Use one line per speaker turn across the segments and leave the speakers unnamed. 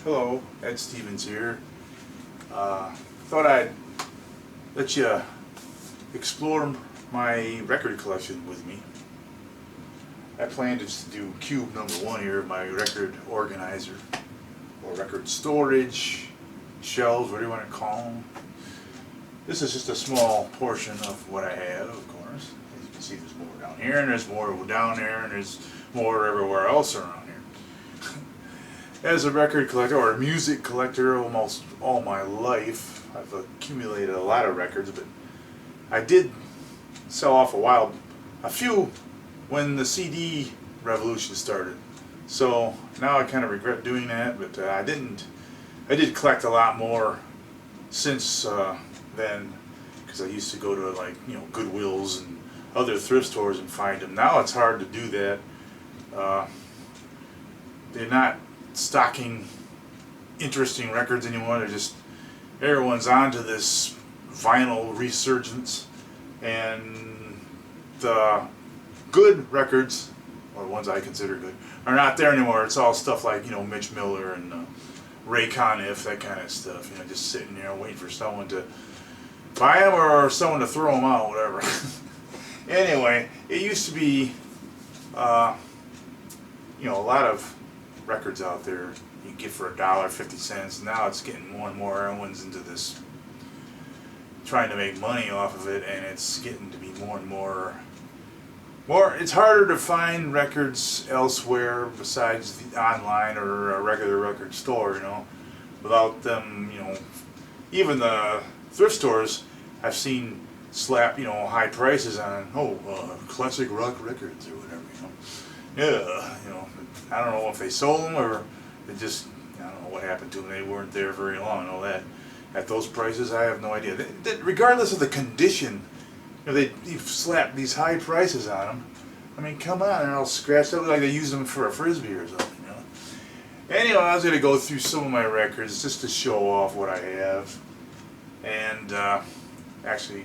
Hello, Ed Stevens here. Thought I'd let you explore my record collection with me. I plan to just do cube number one here, my record organizer, or record storage, shelves, whatever you want to call them. This is just a small portion of what I have, of course. As you can see, there's more down here, and there's more down there, and there's more everywhere else around here. As a record collector or a music collector almost all my life, I've accumulated a lot of records, but I did sell off a few when the CD revolution started. So now I kind of regret doing that, but I didn't. I did collect a lot more since then, because I used to go to Goodwills and other thrift stores and find them. Now it's hard to do that. They're not stocking interesting records anymore. They're just, everyone's onto this vinyl resurgence, and the good records, or the ones I consider good, are not there anymore. It's all stuff like Mitch Miller and Ray Conniff, that kind of stuff. Just sitting there waiting for someone to buy them or someone to throw them out, whatever. Anyway, it used to be a lot of records out there you get for $1.50. Now it's getting more and more. Everyone's into this, trying to make money off of it, and it's getting to be more and more. It's harder to find records elsewhere besides the online or a regular record store. Without them, even the thrift stores I've seen slap high prices on classic rock records or whatever. Yeah, I don't know if they sold them or they just, I don't know what happened to them. They weren't there very long. I know that. At those prices, I have no idea. Regardless of the condition, they slap these high prices on them. I mean, come on, they're all scratched up like they use them for a frisbee or something. Anyway, I was going to go through some of my records just to show off what I have. And actually,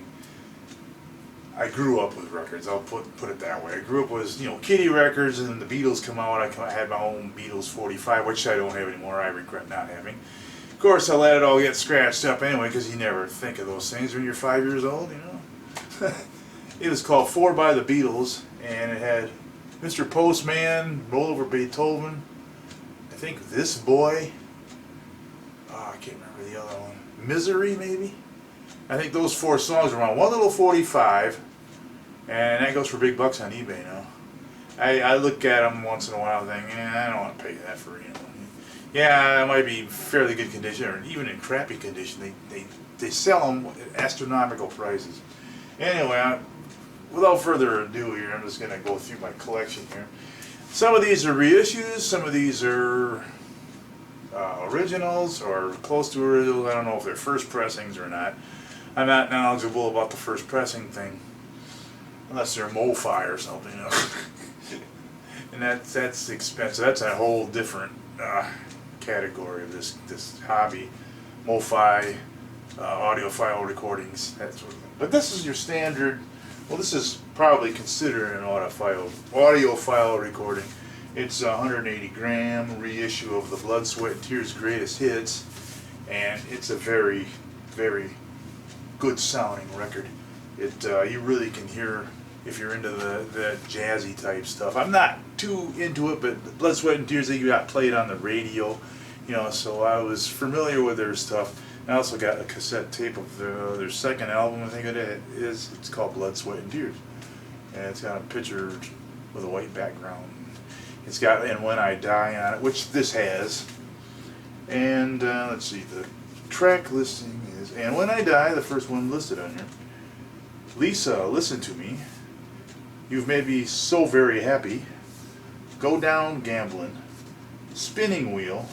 I grew up with records. I'll put it that way. I grew up with Kitty records, and then the Beatles come out. I had my own Beatles 45, which I don't have anymore. I regret not having. Of course, I let it all get scratched up anyway, because you never think of those things when you're 5 years old. It was called 4 by the Beatles, and it had Mr. Postman, Roll Over Beethoven, I think This Boy. Oh, I can't remember the other one. Misery, maybe. I think those 4 songs are on one little 45, and that goes for big bucks on eBay now. I look at them once in a while and think, I don't want to pay that for Yeah, that might be fairly good condition, or even in crappy condition. They sell them at astronomical prices. Anyway, without further ado here, I'm just going to go through my collection here. Some of these are reissues, some of these are originals or close to originals. I don't know if they're first pressings or not. I'm not knowledgeable about the first pressing thing, unless they're MoFi or something. And that's expensive. That's a whole different category of this hobby. MoFi, audiophile recordings, that sort of thing. But this is your standard. Well, this is probably considered an audiophile recording. It's a 180 gram reissue of the Blood, Sweat, and Tears Greatest Hits, and it's a very, very good sounding record. You really can hear if you're into the jazzy type stuff. I'm not too into it, but Blood, Sweat, and Tears, they got played on the radio, so I was familiar with their stuff. I also got a cassette tape of their second album, I think it is. It's called Blood, Sweat, and Tears, and it's got a picture with a white background. It's got And When I Die on it, which this has. And let's see, the track listing is And When I Die, the first one listed on here. Lisa, Listen to Me. You've Made Me So Very Happy. Go Down Gambling. Spinning Wheel.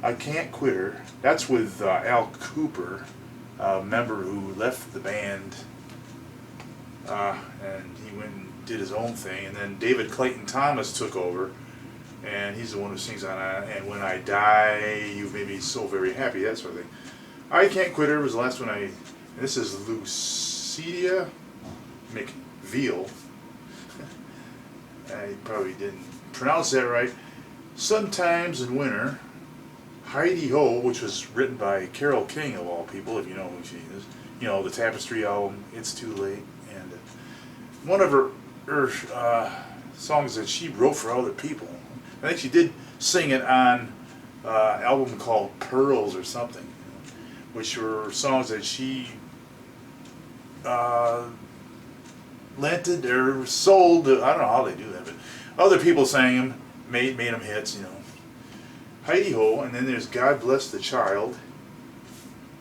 I Can't Quit Her. That's with Al Cooper, a member who left the band, and he went and did his own thing. And then David Clayton Thomas took over, and he's the one who sings on And When I Die, You've Made Me So Very Happy, that sort of thing. I Can't Quit Her was the last one this is Lucia McVeal. I probably didn't pronounce that right. Sometimes in Winter. Heidi Ho, which was written by Carole King of all people, if you know who she is. You know, the Tapestry album, It's Too Late, and one of her songs that she wrote for other people. I think she did sing it on an album called Pearls or something, which were songs that she rented or sold. I don't know how they do that, but other people sang them, made them hits, you know. Heidi Ho, and then there's God Bless the Child.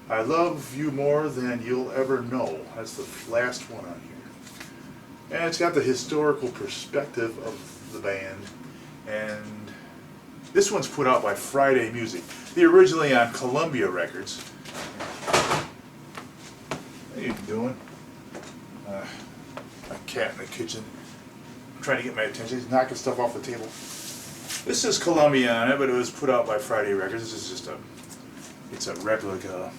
I Love You More Than You'll Ever Know. That's the last one on here. And it's got the historical perspective of the band. And this one's put out by Friday Music. They're originally on Columbia Records. What are you doing? My cat in the kitchen. I'm trying to get my attention. He's knocking stuff off the table. This is Columbia on it, but it was put out by Friday Records. This is just it's a replica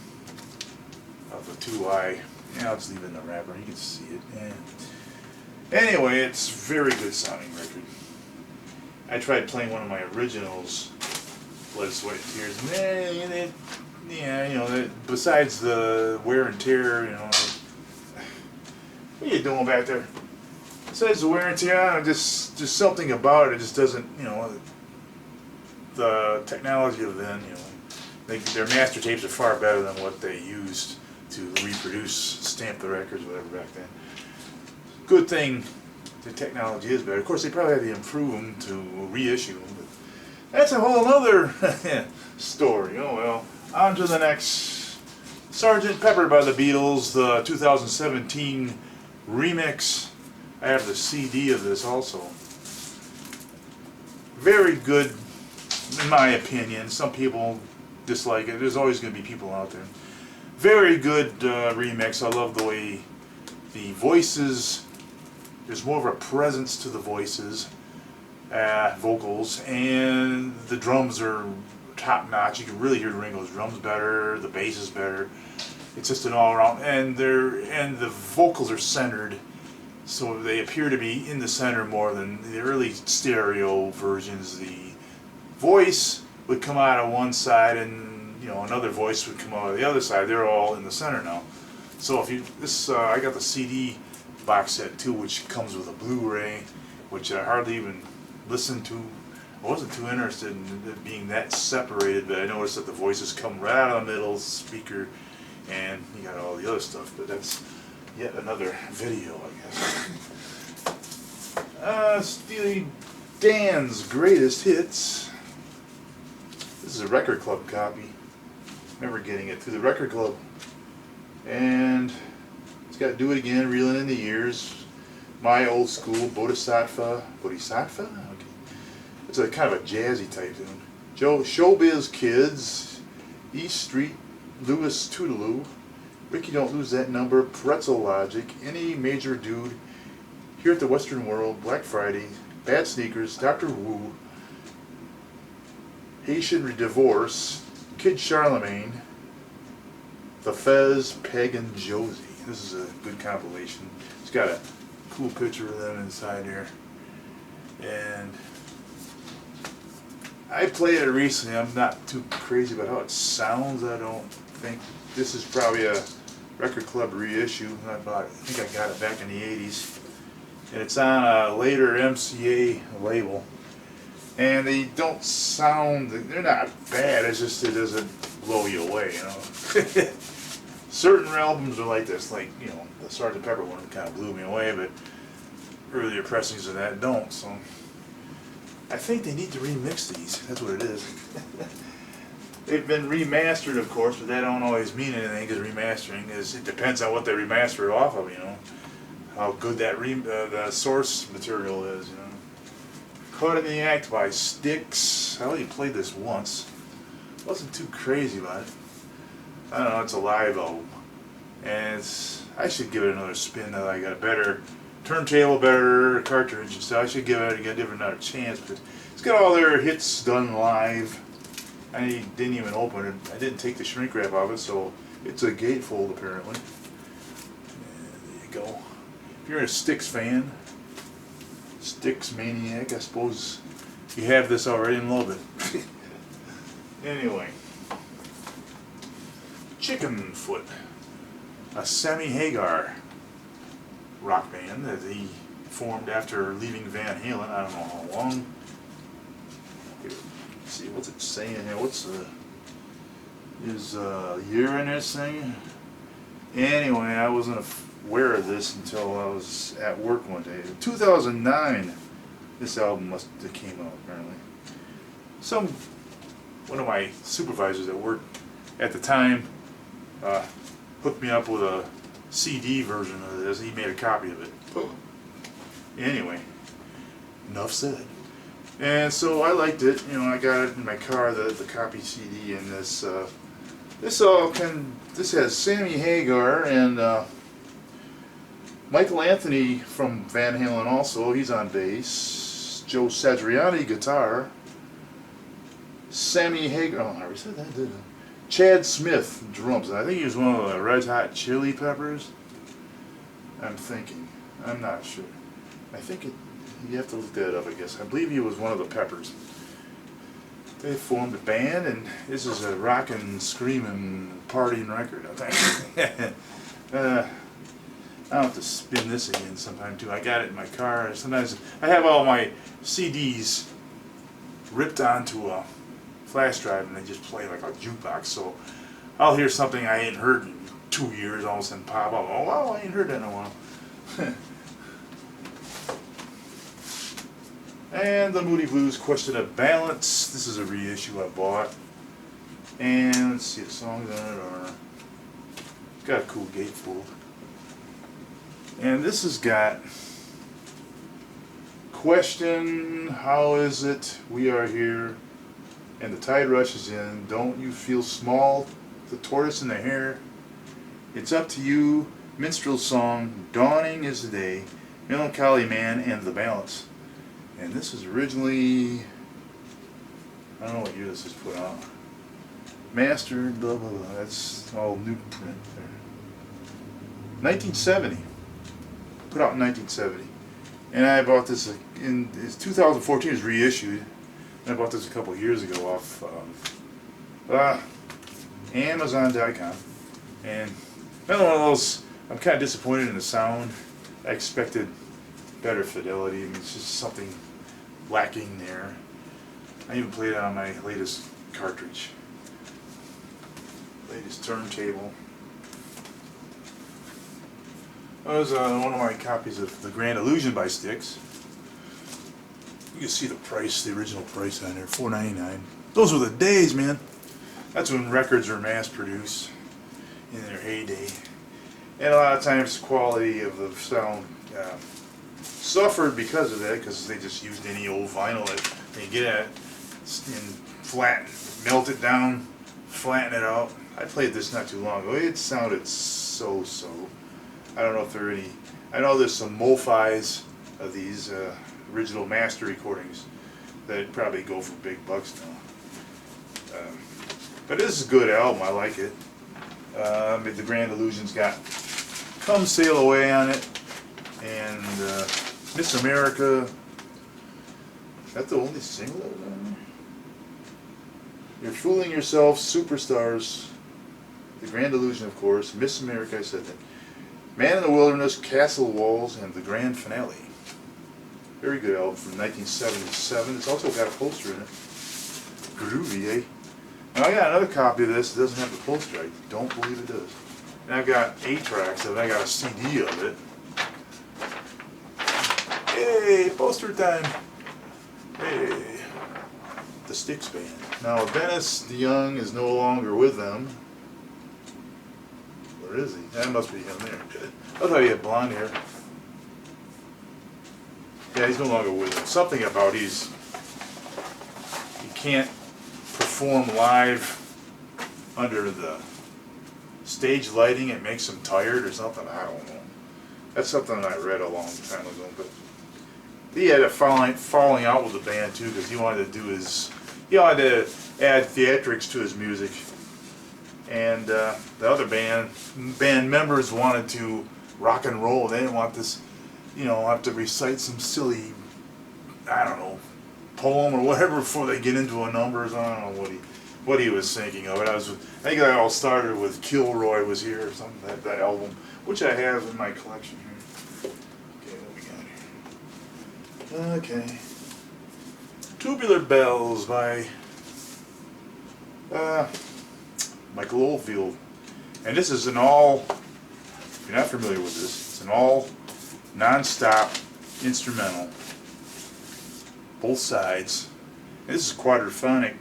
of the 2i. Yeah, I'll just leave it in the wrapper. You can see it. Yeah. Anyway, it's very good sounding record. I tried playing one of my originals, Blood, Sweat, and Tears. And yeah, you know, besides the wear and tear, you know, what are you doing back there? Besides the wear and tear, just something about it just doesn't, you know, the technology of then, you know, their master tapes are far better than what they used to reproduce, stamp the records, whatever back then. Good thing the technology is better. Of course, they probably had to improve them to reissue them, but that's a whole other story. Oh well. On to the next. Sgt. Pepper by the Beatles, the 2017 remix. I have the CD of this also. Very good, in my opinion. Some people dislike it. There's always going to be people out there. Very good remix. I love the way the voices, there's more of a presence to the voices, vocals, and the drums are top notch. You can really hear Ringo's drums better, the bass is better. It's just an all around, and the vocals are centered, so they appear to be in the center more than the early stereo versions. The voice would come out of one side, and you know another voice would come out of the other side. They're all in the center now. So if you I got the CD box set too, which comes with a Blu-ray, which I hardly even listened to. I wasn't too interested in it being that separated, but I noticed that the voices come right out of the middle speaker, and you got all the other stuff. But that's yet another video, I guess. Steely Dan's Greatest Hits. This is a Record Club copy. Remember getting it through the Record Club. And it's got Do It Again, Reeling in the Years, My Old School, Bodhisattva. Bodhisattva? Okay. It's a kind of a jazzy type tune. Showbiz Kids, East Street, Louis Toodaloo, Ricky Don't Lose That Number, Pretzel Logic, Any Major Dude, Here at the Western World, Black Friday, Bad Sneakers, Dr. Wu, Haitian Divorce, Kid Charlemagne, The Fez, Peg and Josie. This is a good compilation. It's got a cool picture of them inside here. And I played it recently. I'm not too crazy about how it sounds. I don't think this is probably a Record Club reissue. I think I got it back in the 80s. And it's on a later MCA label. And they don't sound, they're not bad, it's just it doesn't blow you away, you know. Certain albums are like this, like, you know, the Sgt. Pepper one kind of blew me away, but earlier pressings of that don't, so I think they need to remix these, that's what it is. They've been remastered, of course, but that don't always mean anything, because remastering is, it depends on what they remaster it off of, you know, how good that the source material is, you know. Caught in the Act by Styx. I only played this once. Wasn't too crazy about it. I don't know, it's a live album. And I should give it another spin now that I got a better turntable, better cartridge and stuff. I should give it another chance, but it's got all their hits done live. I didn't even open it. I didn't take the shrink wrap off it, so it's a gatefold apparently. And there you go. If you're a Styx fan, Styx maniac, I suppose you have this already and love it. Anyway, Chickenfoot, a Sammy Hagar rock band that he formed after leaving Van Halen. I don't know how long. Here, let's see, what's it saying here? What's the year in this thing? Anyway, I wasn't aware of this until I was at work one day. In 2009, this album must have came out apparently. One of my supervisors at work at the time hooked me up with a CD version of this. He made a copy of it. Anyway, enough said. And so I liked it. You know, I got it in my car, the copy CD, and this has Sammy Hagar and Michael Anthony from Van Halen also. He's on bass. Joe Satriani guitar. Sammy Hagar. Oh, I already said that, didn't I? Chad Smith drums. I think he was one of the Red Hot Chili Peppers. I'm thinking. I'm not sure. I think you have to look that up, I guess. I believe he was one of the Peppers. They formed a band, and this is a rockin', screamin', partying record, I think. I'll have to spin this again sometime too. I got it in my car. Sometimes I have all my CDs ripped onto a flash drive and they just play like a jukebox. So I'll hear something I ain't heard in 2 years, all of a sudden pop up. Oh wow, I ain't heard that in a while. And the Moody Blues, Question of Balance. This is a reissue I bought. And let's see, the songs on it are, it's got a cool gatefold. And this has got Question, How Is It, We Are Here, and The Tide Rushes In, Don't You Feel Small, The Tortoise and the Hare, It's Up to You, Minstrel Song, Dawning is the Day, Melancholy Man, and The Balance. And this was originally, I don't know what year this was put out. Mastered, blah blah blah, that's all new print there. 1970. Put out in 1970. And I bought this in 2014, it was reissued. And I bought this a couple of years ago off Amazon.com. And another one of those, I'm kind of disappointed in the sound. I expected better fidelity. I mean, it's just something lacking there. I even played it on my latest cartridge. Latest turntable. That was one of my copies of The Grand Illusion by Styx. You can see the price, the original price on there, $4.99. Those were the days, man. That's when records were mass-produced in their heyday. And a lot of times the quality of the sound suffered because of that, because they just used any old vinyl that they get at and flatten, melt it down, flatten it out. I played this not too long ago. It sounded so-so. I don't know if there are any. I know there's some MoFis of these original master recordings that probably go for big bucks now. But this is a good album. I like it. The Grand Illusion's got Come Sail Away on it, and Miss America. Is that the only single that was on there? You're Fooling Yourself, Superstars, The Grand Illusion, of course, Miss America, I said that. Man in the Wilderness, Castle Walls, and The Grand Finale. Very good album from 1977. It's also got a poster in it. Groovy, eh? Now I got another copy of this. It doesn't have the poster. I don't believe it does. And I've got 8 tracks of it. I got a CD of it. Hey, poster time. Hey. The Styx Band. Now Dennis DeYoung is no longer with them. Where is he? That must be him there. I thought he had blonde hair. Yeah, he's no longer with them. Something about he can't perform live under the stage lighting. It makes him tired or something. I don't know. That's something I read a long time ago. But he had a falling out with the band too, because he wanted to add theatrics to his music. And the other band members wanted to rock and roll. They didn't want this, have to recite some silly, I don't know, poem or whatever before they get into a number. So I don't know what he was thinking of. And I think that all started with Kilroy Was Here or something, that album, which I have in my collection here. Okay, what we got here? Okay. Tubular Bells by Michael Oldfield. And this is an all, if you're not familiar with this, it's an all non-stop instrumental, both sides. And this is a quadraphonic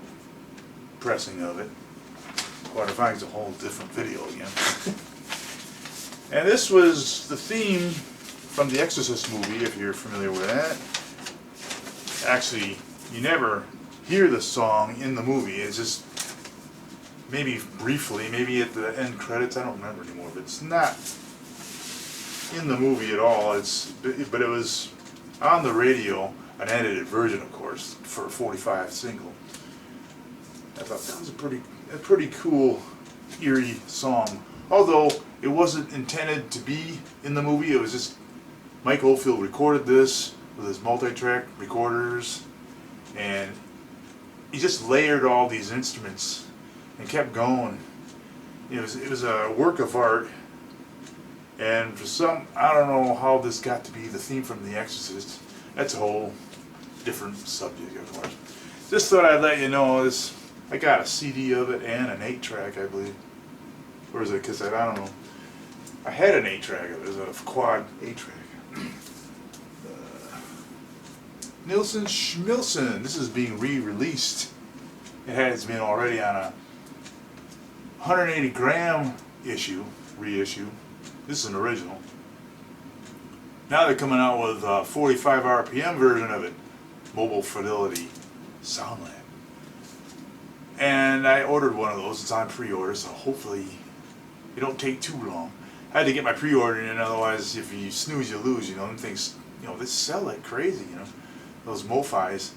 pressing of it. Quadraphonic is a whole different video again. And this was the theme from the Exorcist movie, if you're familiar with that. Actually, you never hear the song in the movie. It's just maybe briefly, maybe at the end credits. I don't remember anymore. But it's not in the movie at all. But it was on the radio, an edited version, of course, for a 45 single. I thought that was a pretty cool, eerie song. Although it wasn't intended to be in the movie. It was just Mike Oldfield recorded this with his multi-track recorders, and he just layered all these instruments and kept going. It was a work of art. And for some, I don't know how this got to be the theme from The Exorcist. That's a whole different subject, of course. Just thought I'd let you know this. I got a CD of it and an 8-track, I believe. Or is it a cassette? I don't know. I had an 8-track of it. It was a quad 8-track. Nilsson Schmilsson. This is being re-released. It has been already on a 180 gram issue, reissue. This is an original. Now they're coming out with a 45 RPM version of it. Mobile Fidelity Sound Lab. And I ordered one of those. It's on pre-order, so hopefully it don't take too long. I had to get my pre-order in, otherwise if you snooze you lose, you know, them things, you know, they sell like crazy, you know. Those MoFis,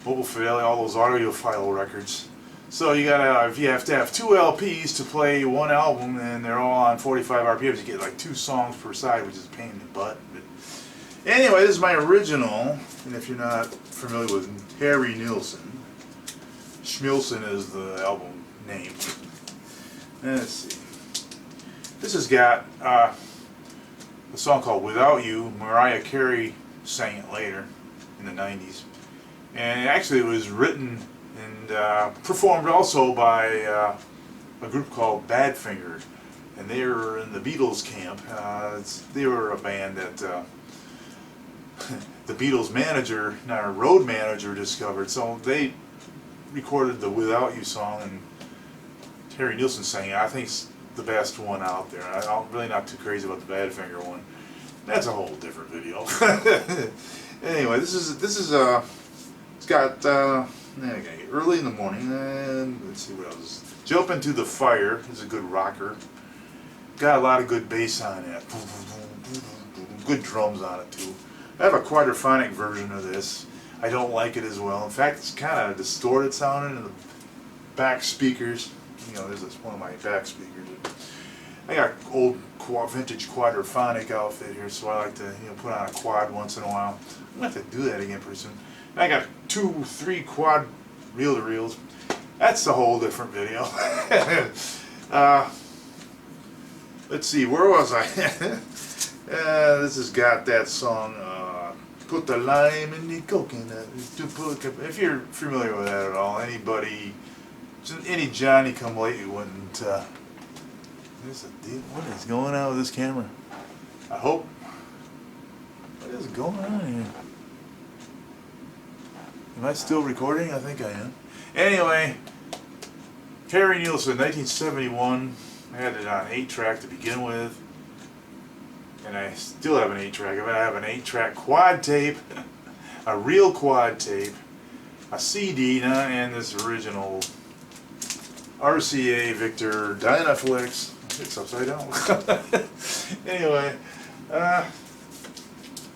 Mobile Fidelity, all those audiophile records. So you gotta, if you have to have 2 LPs to play one album, and they're all on 45 RPMs, you get like 2 songs per side, which is a pain in the butt. But anyway, this is my original, and if you're not familiar with Harry Nilsson, Schmilsson is the album name. Let's see. This has got a song called Without You. Mariah Carey sang it later in the 90s. And actually it was written and performed also by a group called Badfinger. And they were in the Beatles camp. They were a band that the Beatles manager, our road manager, discovered. So they recorded the Without You song, and Harry Nilsson sang it. I think it's the best one out there. I'm really not too crazy about the Badfinger one. That's a whole different video. Anyway, this is it's got okay, Early in the Morning, and let's see what else. Jump Into the Fire is a good rocker. Got a lot of good bass on it. Good drums on it too. I have a quadraphonic version of this. I don't like it as well. In fact, it's kind of distorted sounding in the back speakers. You know, there's one of my back speakers. I got old vintage quadraphonic outfit here, so I like to put on a quad once in a while. I'm gonna have to do that again pretty soon. And I got 2, 3 quad reel-to-reels. That's a whole different video. Let's see, where was I? This has got that song. Put the lime in the coconut. If you're familiar with that at all, anybody, any Johnny come lately wouldn't. What is going on with this camera? I hope. What is going on here? Am I still recording? I think I am. Anyway, Harry Nilsson, 1971. I had it on 8-track to begin with. And I still have an 8-track of it. I have an 8-track quad tape, a real quad tape, a CD, and this original RCA Victor Dynaflex. It's upside down. Anyway,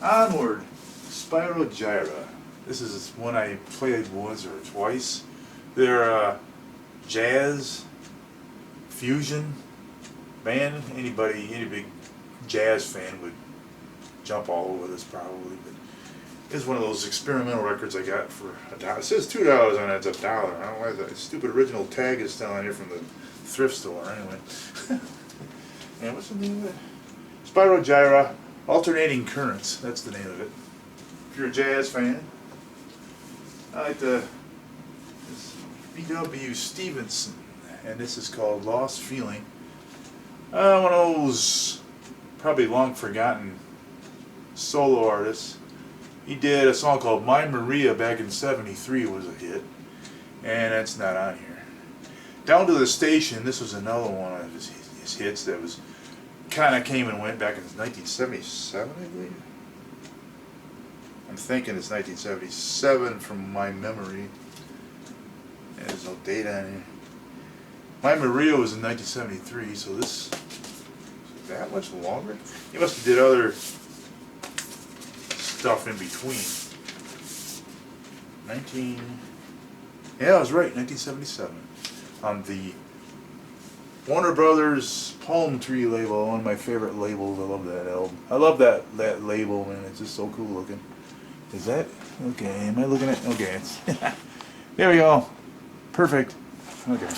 Onward, Spirogyra. This is one I played once or twice. They're jazz fusion band. Any big jazz fan would jump all over this probably. But This is one of those experimental records I got for $1. It says $2 on it, it's $1. I don't know why that stupid original tag is still on here from the thrift store, anyway. And what's the name of it? Spirogyra Alternating Currents, that's the name of it. If you're a jazz fan, I like the B.W. Stevenson, and this is called Lost Feeling. One of those probably long forgotten solo artists. He did a song called My Maria back in '73, was a hit, and that's not on here. Down to the Station, this was another one of his hits that was kind of came and went back in 1977, I believe. I'm thinking it's 1977 from my memory. There's no date on here. My Maria was in 1973, so this is that much longer? He must have did other stuff in between. Yeah, I was right, 1977. On the Warner Brothers Palm Tree label, one of my favorite labels. I love that album. I love that label, man. It's just so cool looking. Is that okay? Am I looking at? Okay, it's there we go. Perfect. Okay.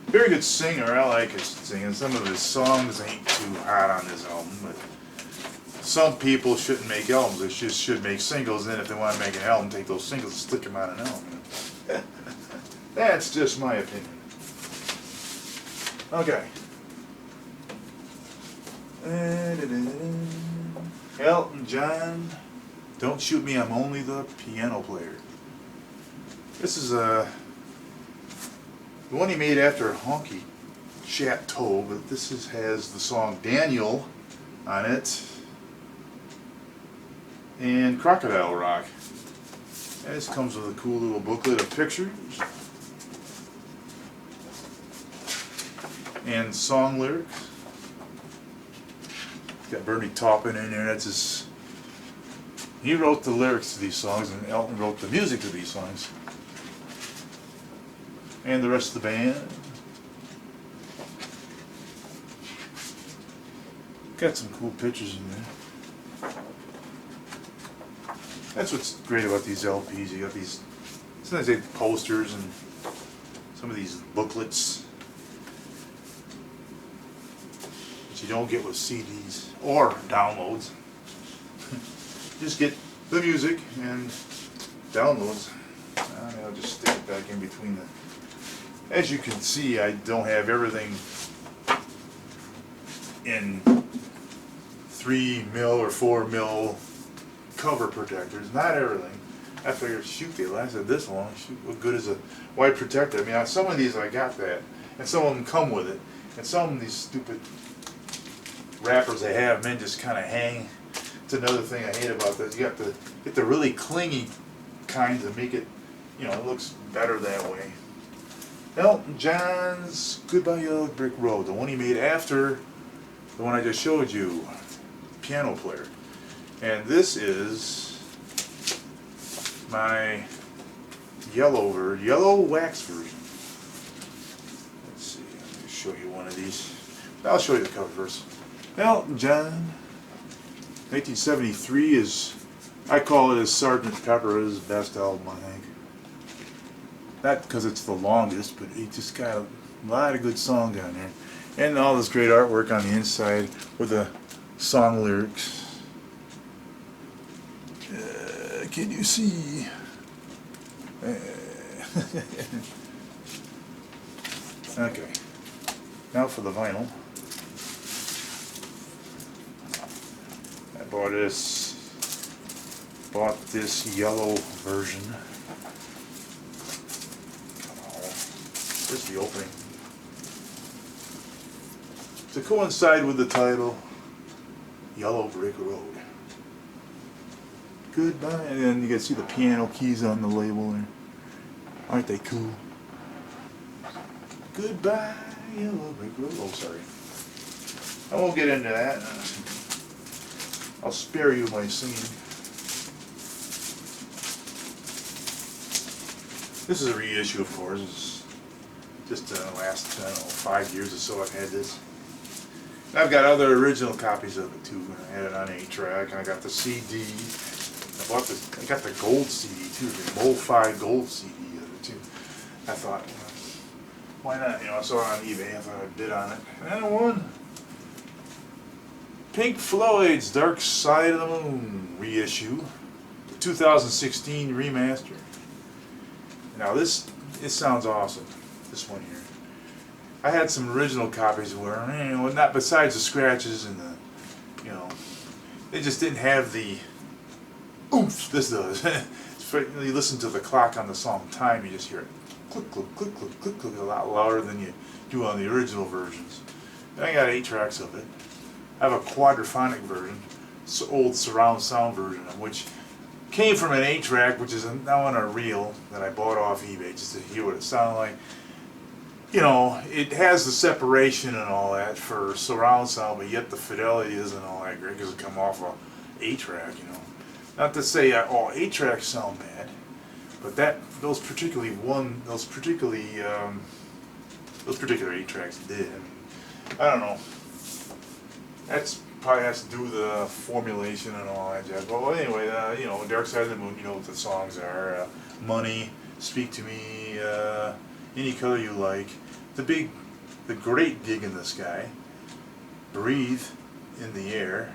Very good singer. I like his singing. Some of his songs ain't too hot on this album, but some people shouldn't make albums. They just should make singles. And then if they want to make an album, take those singles and stick them on an album. That's just my opinion. Okay. Elton John, Don't Shoot Me, I'm Only the Piano Player. This is the one he made after Honky Chateau, but this has the song Daniel on it and Crocodile Rock. And this comes with a cool little booklet of pictures and song lyrics. Got Bernie Taupin in there. That's his. He wrote the lyrics to these songs, and Elton wrote the music to these songs. And the rest of the band. Got some cool pictures in there. That's what's great about these LPs. You got these. Sometimes they have posters and some of these booklets that you don't get with CDs or downloads. Just get the music and downloads. I'll just stick it back in between the. As you can see, I don't have everything in 3mm or 4mm cover protectors. Not everything. I figured, shoot, they lasted this long. Shoot, what good is a white protector? I mean, on some of these I got that, and some of them come with it, and some of these stupid wrappers they have, men just kind of hang. It's another thing I hate about this. You got to get the really clingy kinds to make it, it looks better that way. Elton John's Goodbye Yellow Brick Road, the one he made after the one I just showed you, Piano Player. And this is my yellow wax version. Let's see, let me show you one of these. I'll show you the cover first. Elton John, 1973 is, I call it as Sgt. Pepper's best album, I think. Not because it's the longest, but he just got a lot of good songs on there. And all this great artwork on the inside with the song lyrics. Can you see? Okay. Now for the vinyl. I bought this yellow version. Here's the opening. To coincide with the title, Yellow Brick Road. Goodbye. And then you can see the piano keys on the label there. Aren't they cool? Goodbye, Yellow Brick Road. Oh, sorry. I won't get into that. I'll spare you my singing. This is a reissue, of course. It's just the last, 5 years or so I've had this. I've got other original copies of it too. I had it on 8-track, and I got the CD. I got the gold CD too, the Mo-Fi gold CD of it too. I thought, why not? You know, I saw it on eBay. I thought I'd bid on it, and I won. Pink Floyd's Dark Side of the Moon reissue, the 2016 remaster. Now it sounds awesome. This one here. I had some original copies where, you know, not besides the scratches and the, you know, they just didn't have the oomph this does. You listen to the clock on the song Time, you just hear it click, click, click, click, click, click, a lot louder than you do on the original versions. And I got 8 tracks of it. I have a quadraphonic version, old surround sound version, which came from an 8-track, which is now on a reel that I bought off eBay just to hear what it sounded like. You know, it has the separation and all that for surround sound, but yet the fidelity isn't all that great because it come off a 8-track. You know, not to say all 8-tracks sound bad, but those particular 8-tracks did. I mean, I don't know. That's probably has to do with the formulation and all that jazz. Well, anyway, you know, Dark Side of the Moon. You know what the songs are: Money, Speak to Me, Any Color You Like, the Great Gig in the Sky, Breathe in the Air,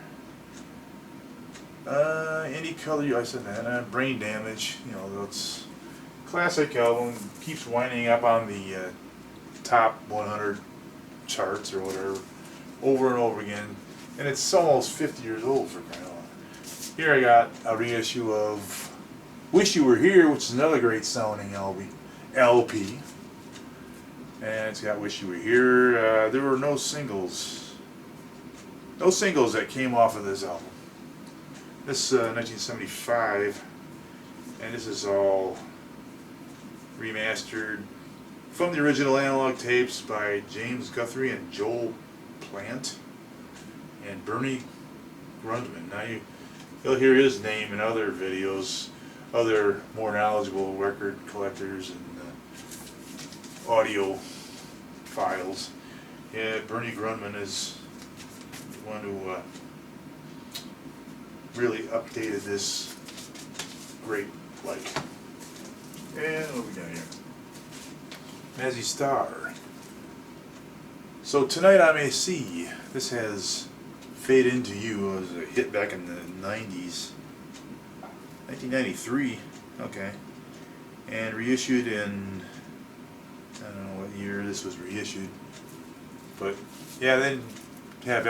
Any Color You. I said that. Brain Damage. You know, that's classic album. Keeps winding up on the top 100 charts or whatever, over and over again. And it's almost 50 years old for crying out loud. Here I got a reissue of Wish You Were Here, which is another great sounding LP. And it's got Wish You Were Here. There were no singles that came off of this album. This is 1975, and this is all remastered from the original analog tapes by James Guthrie and Joel Plant and Bernie Grundman. Now you'll hear his name in other videos, other more knowledgeable record collectors and audio files. Yeah, Bernie Grundman is the one who really updated this great light. And what we got here? Mazzy Star. So Tonight I May See. This has Fade Into You. It was a hit back in the 90s. 1993. Okay. And reissued in, I don't know what year this was reissued. But yeah, they didn't have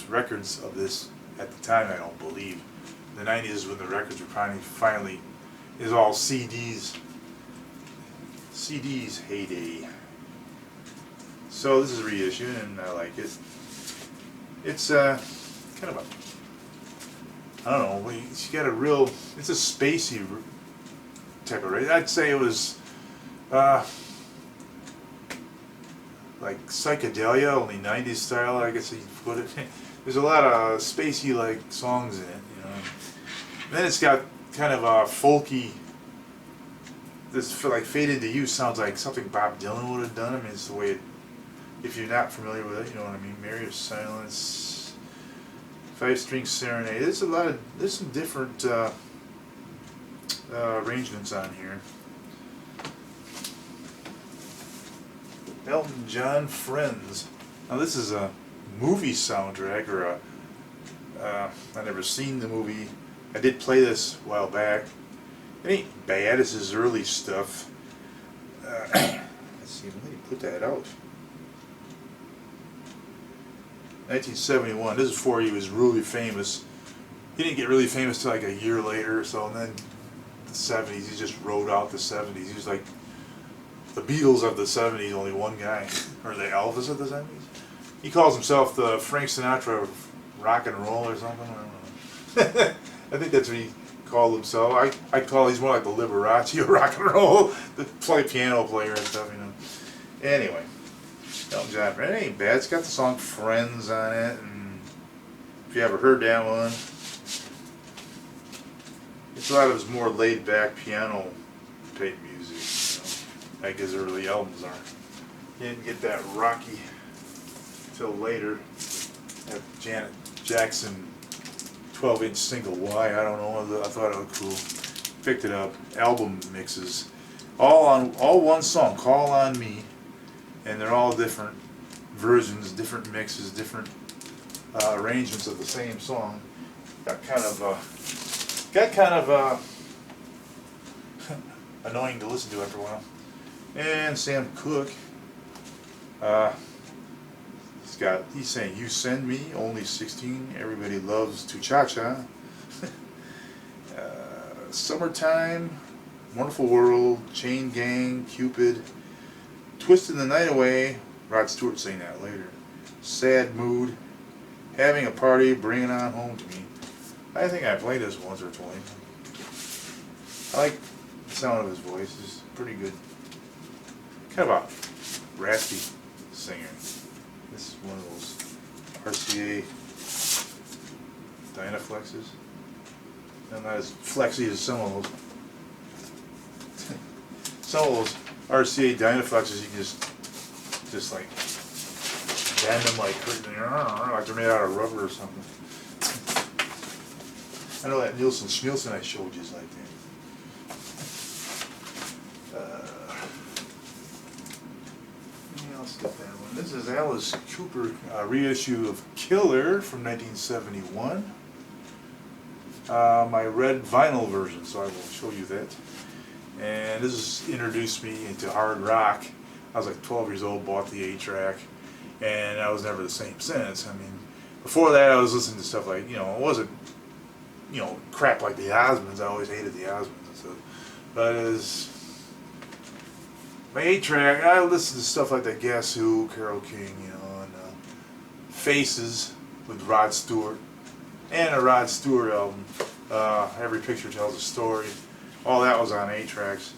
records of this at the time, I don't believe. The 90s is when the records were finally is all CDs. CDs heyday. So this is a reissue, and I like it. It's kind of a, I don't know, it's got a real, it's a spacey type of record. I'd say it was like psychedelia, only 90s style, I guess you'd put it. There's a lot of spacey like songs in it, you know. And then it's got kind of a folky. This like Fade Into You sounds like something Bob Dylan would have done. I mean, it's the way it, if you're not familiar with it, you know what I mean. Mary of Silence, 5-String Serenade. There's some different arrangements on here. Elton John Friends. Now this is a movie soundtrack, or I've never seen the movie. I did play this a while back. It ain't bad. It's his early stuff. Let's see, when did he put that out? 1971. This is before he was really famous. He didn't get really famous till like a year later or so, and then the 70s, he just rode out the 70s. He was like the Beatles of the 70s, only one guy. Or the Elvis of the 70s. He calls himself the Frank Sinatra of rock and roll or something. I don't know. I think that's what he called himself. I call he's more like the Liberace of rock and roll, the piano player and stuff, you know. Anyway, Elton John, it ain't bad. It's got the song Friends on it, and if you ever heard that one, it's a lot of his more laid back piano type music, you know, like his early albums are. He didn't get that rocky till later. That Janet Jackson 12-inch single. Why? I don't know. I thought it looked cool. Picked it up. Album mixes, all one song. Call on Me, and they're all different versions, different mixes, different arrangements of the same song. Got kind of annoying to listen to after a while. And Sam Cooke, he's saying, "You send me only 16. Everybody loves to cha-cha." Summertime, Wonderful World, Chain Gang, Cupid, Twisting the Night Away. Rod Stewart saying that later. Sad Mood, Having a Party, Bring It On Home to Me. I think I played this once or twice. I like the sound of his voice. It's pretty good. Kind of a raspy singer. This is one of those RCA Dynaflexes. I'm not as flexy as some of those. Some of those RCA Dynaflexes, you can just like bend them like they're made out of rubber or something. I know that Nielsen Schmielsen I showed you is like that. Let's get that one. This is Alice Cooper reissue of Killer from 1971. My red vinyl version, so I will show you that. And this has introduced me into hard rock. I was like 12 years old, bought the 8-track, and I was never the same since. I mean, before that I was listening to stuff like, it wasn't, crap like the Osmonds. I always hated the Osmonds and stuff. But as my 8-track, I listened to stuff like that Guess Who, Carole King, and Faces with Rod Stewart, and a Rod Stewart album, Every Picture Tells a Story. All that was on 8-tracks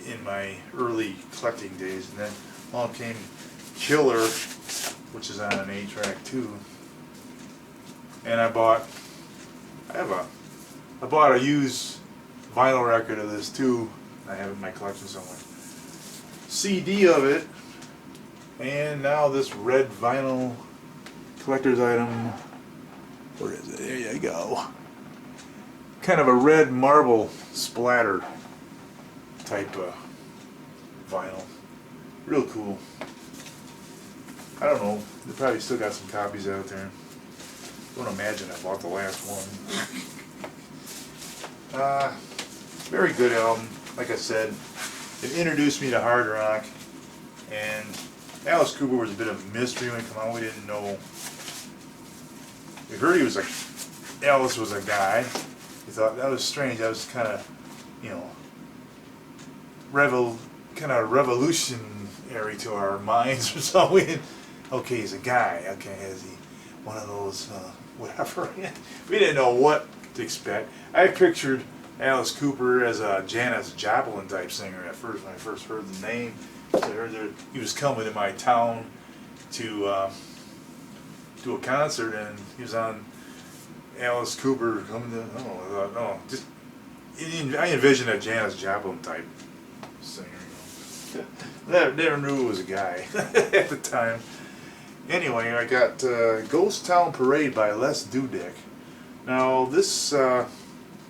in my early collecting days, and then along came Killer, which is on an 8-track too. And I bought a used vinyl record of this too. I have it in my collection somewhere. CD of it, and now this red vinyl collector's item. Where is it? There you go. Kind of a red marble splatter type vinyl. Real cool. I don't know. They probably still got some copies out there. Don't imagine I bought the last one. Very good album. Like I said, it introduced me to hard rock. And Alice Cooper was a bit of a mystery when he came out. We didn't know. We heard he was Alice was a guy. We thought that was strange. That was kind of, revolutionary to our minds or something. Okay, he's a guy. Okay, is he one of those whatever? We didn't know what to expect. I pictured Alice Cooper as a Janis Joplin type singer at first when I first heard the name. So I heard that he was coming to my town to do a concert, and he was on Alice Cooper coming to. I envisioned a Janis Joplin type singer. Never knew it was a guy at the time. Anyway, I got Ghost Town Parade by Les Dudek. Now this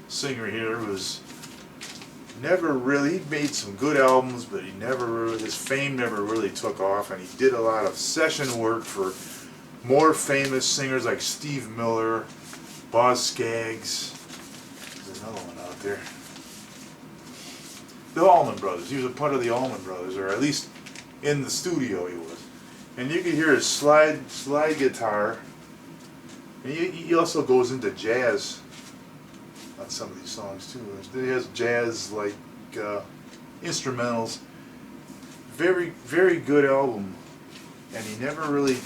singer here was never really, he made some good albums, but his fame never really took off, and he did a lot of session work for more famous singers like Steve Miller, Boz Scaggs. There's another one out there. The Allman Brothers. He was a part of the Allman Brothers, or at least in the studio he was. And you can hear his slide guitar. And he also goes into jazz on some of these songs too. He has jazz like instrumentals. Very, very good album. And he never really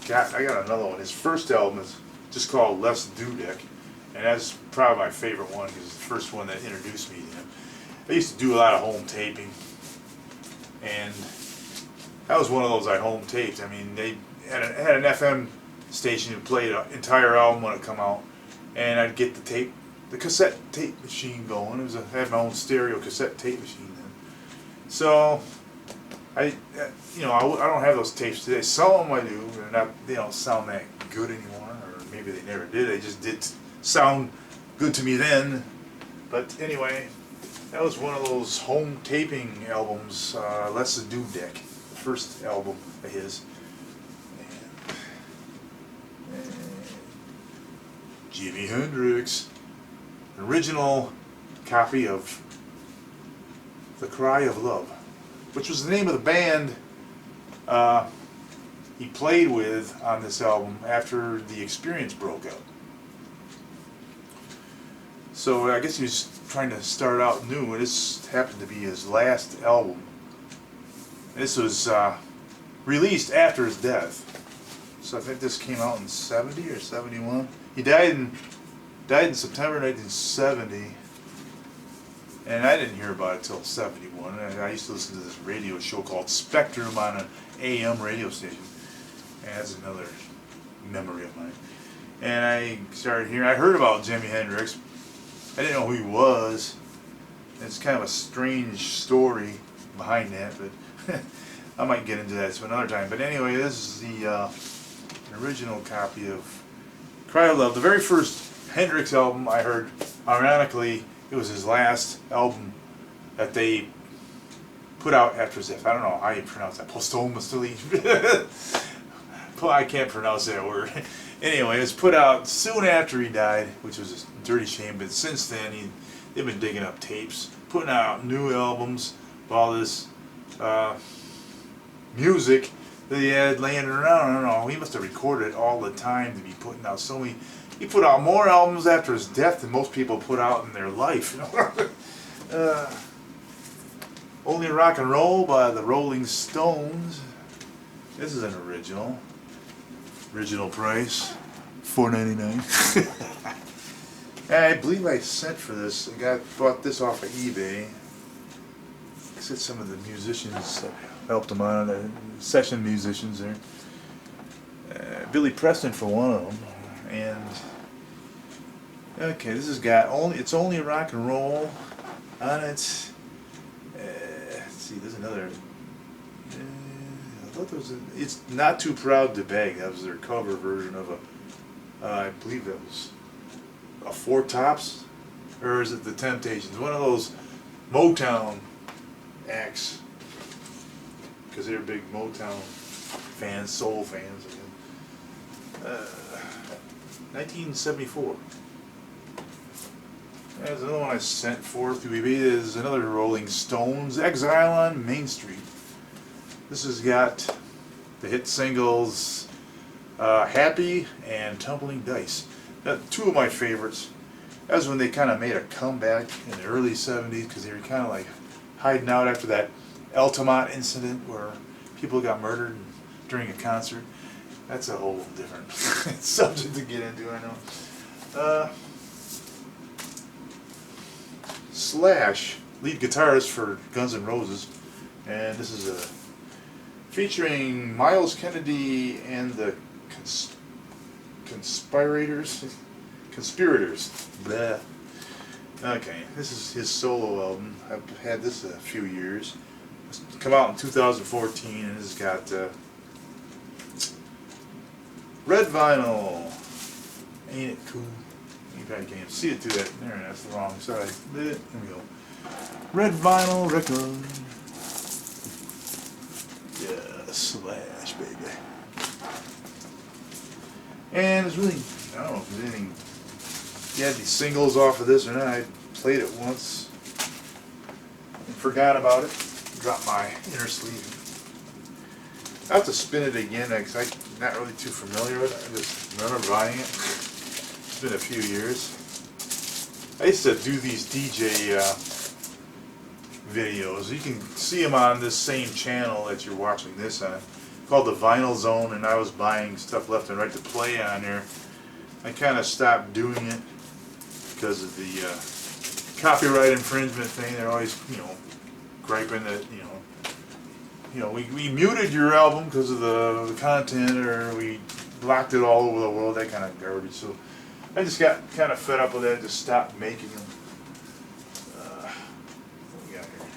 I got another one. His first album is just called Les Dudek, and that's probably my favorite one because it's the first one that introduced me to him. I used to do a lot of home taping, and that was one of those I home taped. I mean, they had an FM station who played an entire album when it come out, and I'd get the cassette tape machine going. I had my own stereo cassette tape machine then. So I don't have those tapes today. Some of them I do. They don't sound that good anymore, or maybe they never did. They just did sound good to me then. But anyway, that was one of those home taping albums, Les the Dubdeck, the first album of his. And Jimi Hendrix, original copy of The Cry of Love, which was the name of the band he played with on this album after the Experience broke up. So I guess he was trying to start out new, and this happened to be his last album. This was released after his death. So I think this came out in 70 or 71. He died in September 1970. And I didn't hear about it till 71. I used to listen to this radio show called Spectrum on an AM radio station. And that's another memory of mine. And I started hearing, I heard about Jimi Hendrix. I didn't know who he was. It's kind of a strange story behind that, but I might get into that some another time. But anyway, this is the original copy of Cry of Love. The very first Hendrix album I heard, ironically, it was his last album that they put out after his death. I don't know how you pronounce that. Posthumously. I can't pronounce that word. Anyway, it was put out soon after he died, which was a dirty shame. But since then, they've been digging up tapes, putting out new albums, all this music that he had laying around. I don't know. He must have recorded it all the time to be putting out so many. He put out more albums after his death than most people put out in their life. Only Rock and Roll by the Rolling Stones. This is an original. Original price, $4.99. I believe I sent for this. I bought this off of eBay. I said some of the musicians helped him out, the session musicians there. Billy Preston for one of them. And okay, this has got It's Only Rock and Roll on it. Let's see, there's another. I thought there was It's Not Too Proud to Beg. That was their cover version of I believe that was a Four Tops, or is it the Temptations? One of those Motown acts, because they're big Motown fans, soul fans. 1974. There's another one I sent for through eBay. There's another Rolling Stones, Exile on Main Street. This has got the hit singles Happy and Tumbling Dice. Now, two of my favorites. That was when they kind of made a comeback in the early 70s, because they were kind of like hiding out after that Altamont incident where people got murdered during a concert. That's a whole different subject to get into, I know. Slash, lead guitarist for Guns N' Roses, and this is featuring Miles Kennedy and the Conspirators. Blah. Okay, this is his solo album. I've had this a few years. It's come out in 2014, and it's got red vinyl. Ain't it cool? You probably can't even see it through that. There, that's the wrong side. There we go. Red vinyl record. Yeah, Slash, baby. And it's really, I don't know if there's anything. If you had these singles off of this or not. I played it once and forgot about it. Dropped my inner sleeve. I have to spin it again because I'm not really too familiar with it. I just remember buying it. It's been a few years. I used to do these DJ videos. You can see them on this same channel that you're watching this on, called the Vinyl Zone, and I was buying stuff left and right to play on there. I kind of stopped doing it because of the copyright infringement thing. They're always, griping that, we muted your album because of the content, or we blocked it all over the world, that kind of garbage. So I just got kind of fed up with that, just stopped making them. What we got here?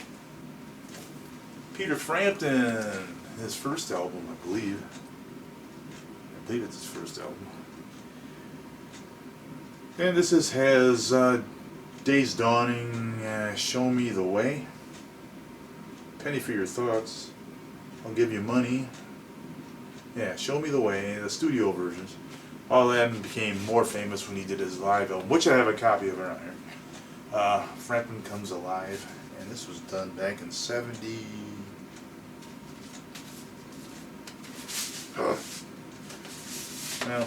Peter Frampton, his first album, I believe. I believe it's his first album. And this has Days Dawning, Show Me the Way, Penny for Your Thoughts, I'll Give You Money. Yeah, Show Me the Way, the studio versions. All that became more famous when he did his live album, which I have a copy of around here. Frampton Comes Alive, and this was done back in 70. Well,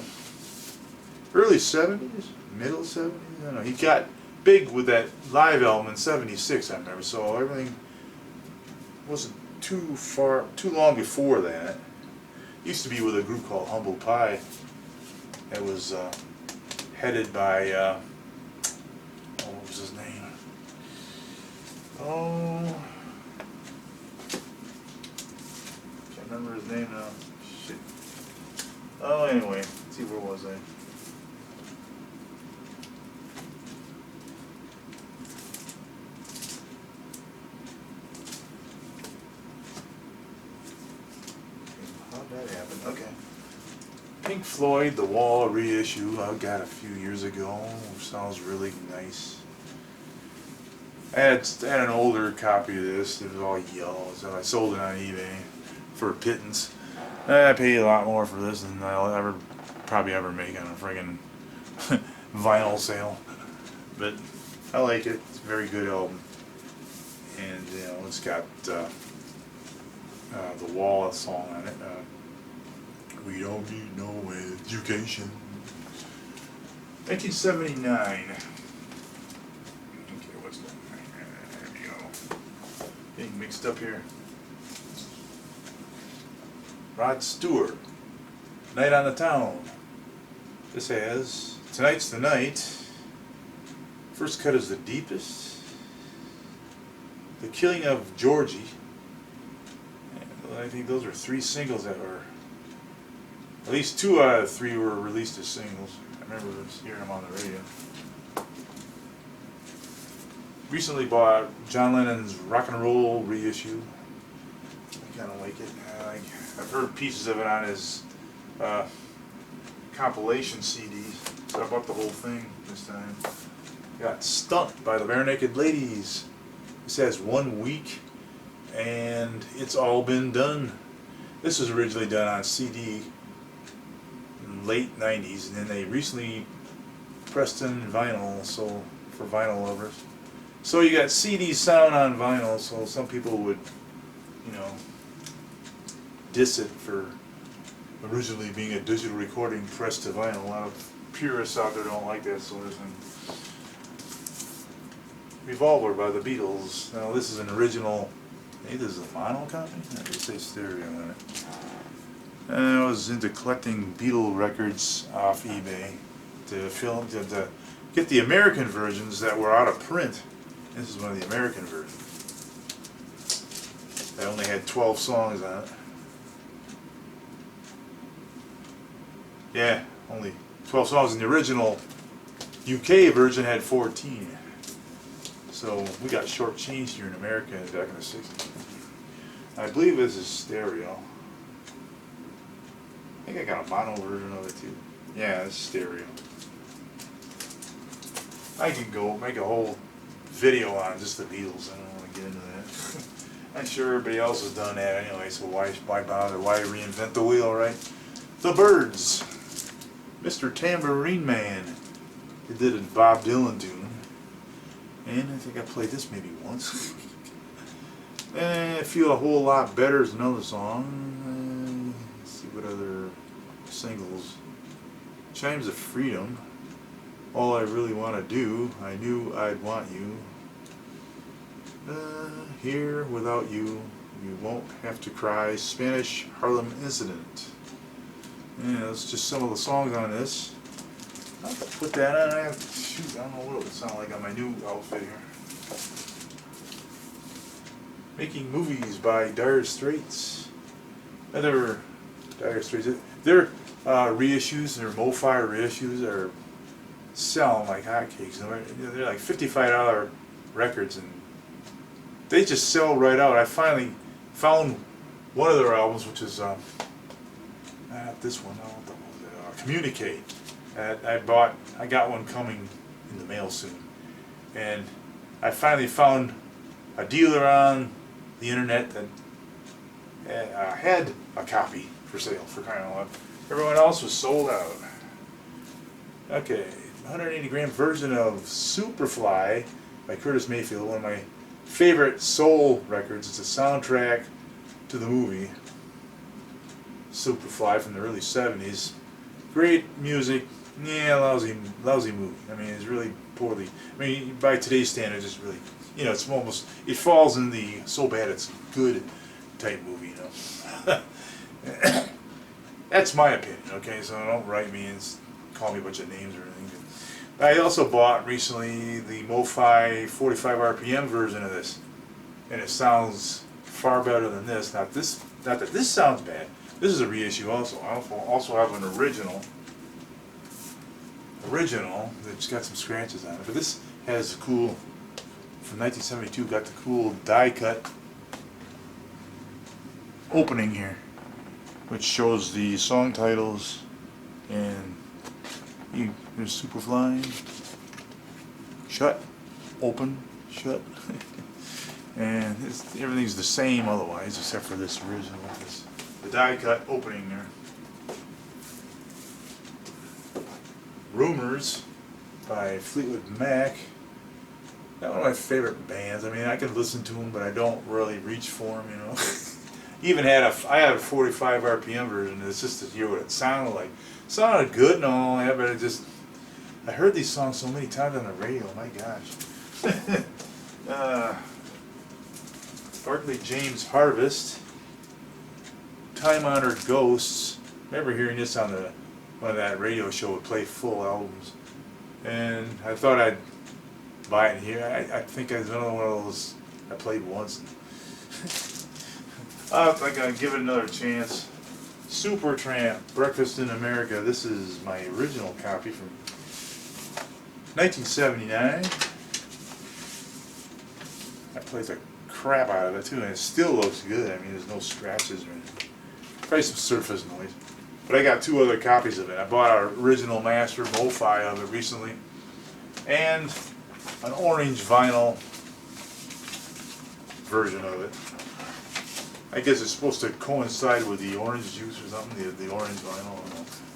early 70s, middle 70s. I don't know. He got big with that live album in 76, I remember. So everything wasn't too long before that. Used to be with a group called Humble Pie. It was headed by what was his name? Oh, can't remember his name now. Shit. Oh, anyway, let's see, where was I? How'd that happen? Okay. Pink Floyd, The Wall reissue, I got a few years ago. Sounds really nice. I had an older copy of this. It was all yellow, so I sold it on eBay for a pittance. I paid a lot more for this than I'll probably ever make on a friggin' vinyl sale. But I like it. It's a very good album. And you know, it's got The Wall song on it. We don't need no education. 1979. Okay, what's that? There we go. Getting mixed up here. Rod Stewart, Night on the Town. This has Tonight's the Night. First Cut is the Deepest. The Killing of Georgie. And I think those are 3 singles that were, at least 2 out of 3 were released as singles. I remember hearing them on the radio. Recently bought John Lennon's Rock and Roll reissue. I kind of like it. I've heard pieces of it on his compilation CDs, so I bought the whole thing this time. Got Stunt by the Barenaked Ladies. This has 1 week, and it's all been done. This was originally done on CD in late 90s, and then they recently pressed in vinyl, so for vinyl lovers. So you got CD sound on vinyl, so some people would, you know, diss it for originally being a digital recording pressed to vinyl. A lot of purists out there don't like that sort of thing. Revolver by the Beatles. Now this is an original, I think this is a mono copy? I could say stereo on it. And I was into collecting Beatle records off eBay to get the American versions that were out of print. This is one of the American versions. That only had 12 songs on it. Yeah, only 12 songs, and the original UK version had 14. So we got shortchanged here in America back in the 60s. I believe this is stereo. I think I got a mono version of it too. Yeah, it's stereo. I can go make a whole video on just the Beatles. I don't want to get into that. I'm sure everybody else has done that anyway, so why bother? Why reinvent the wheel, right? The Byrds. Mr. Tambourine Man. They did a Bob Dylan tune. And I think I played this maybe once. And I Feel a Whole Lot Better is another song. Let's see what other singles. Chimes of Freedom. All I Really Want to Do. I Knew I'd Want You. Here Without You. You Won't Have to Cry. Spanish Harlem Incident. Yeah, that's just some of the songs on this. I'll have to put that on. Shoot, I don't know what it would sound like on my new outfit here. Making Movies by Dire Straits. Another Dire Straits. Their reissues, their MoFi reissues are selling like hotcakes. They're like $55 records, and they just sell right out. I finally found one of their albums, which is not this one. Communicate. I got one coming in the mail soon, and I finally found a dealer on the internet that had a copy for sale, for crying out loud. Everyone else was sold out. Okay, 180 gram version of Superfly by Curtis Mayfield, one of my favorite soul records. It's a soundtrack to the movie Superfly from the early 70s. Great music, yeah, lousy movie. I mean, it's really poorly. I mean, by today's standards, it's really, you know, it's almost, it falls in the so bad it's good type movie, you know. That's my opinion, okay? So don't write me and call me a bunch of names or anything. I also bought recently the MoFi 45 RPM version of this, and it sounds far better than this. Not that this sounds bad. This is a reissue also. I also have an original that's got some scratches on it. But this has the cool, from 1972, got the cool die cut opening here, which shows the song titles, and there's Superfly, shut, open, shut, and everything's the same otherwise except for this original, the die cut opening there. Rumors by Fleetwood Mac. Not one of my favorite bands. I mean, I can listen to them, but I don't really reach for them, you know. I had a 45 RPM version. It's just to hear what it sounded like. It sounded good and all, yeah, but I heard these songs so many times on the radio. My gosh. Barclay James Harvest. Time Honored Ghosts. I remember hearing this on one of that radio show would play full albums, and I thought I'd buy it here. I think it's another one of those I played once. I think I'll give it another chance. Supertramp, Breakfast in America. This is my original copy from 1979. I played the crap out of it too, and it still looks good. I mean, there's no scratches or anything. Probably some surface noise. But I got 2 other copies of it. I bought our original master MoFi of it recently, and an orange vinyl version of it. I guess it's supposed to coincide with the orange juice or something, the orange vinyl.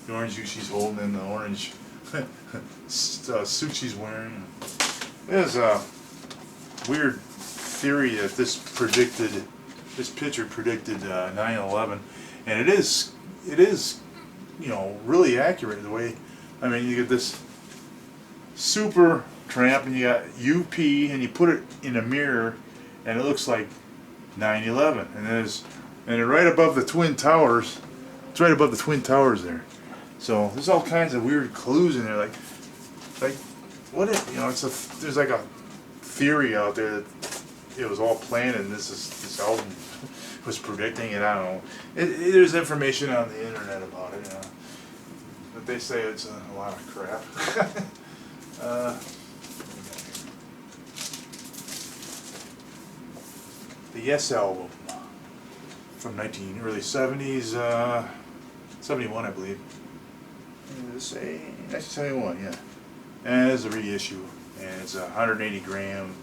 The orange juice she's holding and the orange suit she's wearing. There's a weird theory that this picture predicted 9/11, and it is, you know, really accurate the way. I mean, you get this Supertramp and you got UP, and you put it in a mirror, and it looks like 9/11, and then right above the Twin Towers. It's right above the Twin Towers there. So there's all kinds of weird clues in there, like what if, you know, there's like a theory out there that it was all planned and this album was predicting it. I don't know. There's information on the internet about it, you know, but they say it's a lot of crap. The Yes album from early 70s, 71 I believe. Say 1971, yeah. And it's a reissue, and it's 180 gram,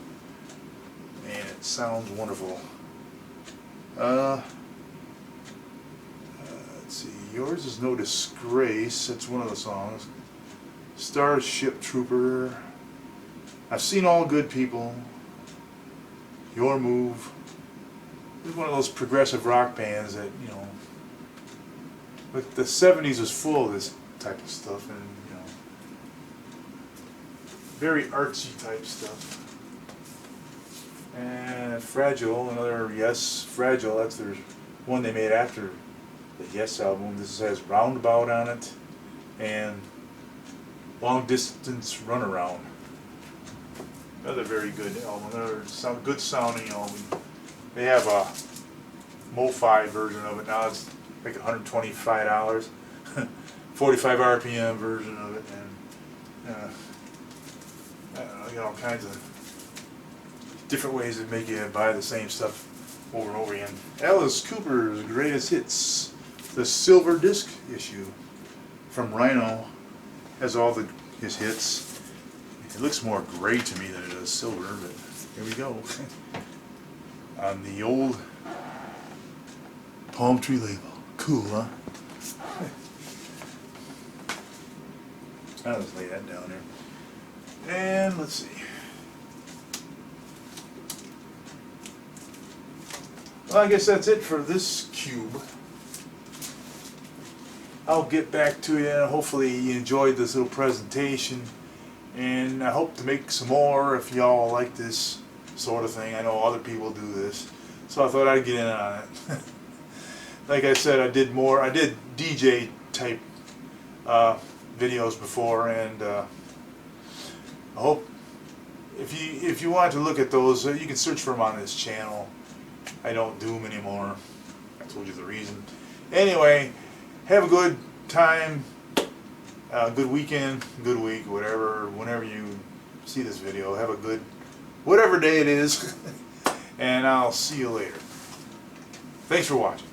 and it sounds wonderful. Let's see, Yours Is No Disgrace, that's one of the songs. Starship Trooper, I've Seen All Good People, Your Move. It's one of those progressive rock bands that, you know, but the 70s was full of this type of stuff, and, you know, very artsy type stuff. And Fragile, another Yes, Fragile, that's their one they made after the Yes album. This has Roundabout on it, and Long Distance Runaround. Another very good album, another good sounding album. They have a MoFi version of it now. It's like $125. 45 RPM version of it, and I don't know, you know, all kinds of different ways that make you buy the same stuff over and over again. Alice Cooper's Greatest Hits, the silver disc issue from Rhino has all his hits. It looks more gray to me than it does silver, but here we go. On the old Palm Tree label. Cool, huh? I'll just lay that down there. And let's see. Well, I guess that's it for this cube. I'll get back to you. Hopefully you enjoyed this little presentation, and I hope to make some more if y'all like this sort of thing. I know other people do this, so I thought I'd get in on it. Like I said, I did DJ type videos before, and I hope if you want to look at those, you can search for them on this channel. I don't do them anymore. I told you the reason. Anyway, have a good time, good weekend, good week, whatever. Whenever you see this video, have a good whatever day it is, and I'll see you later. Thanks for watching.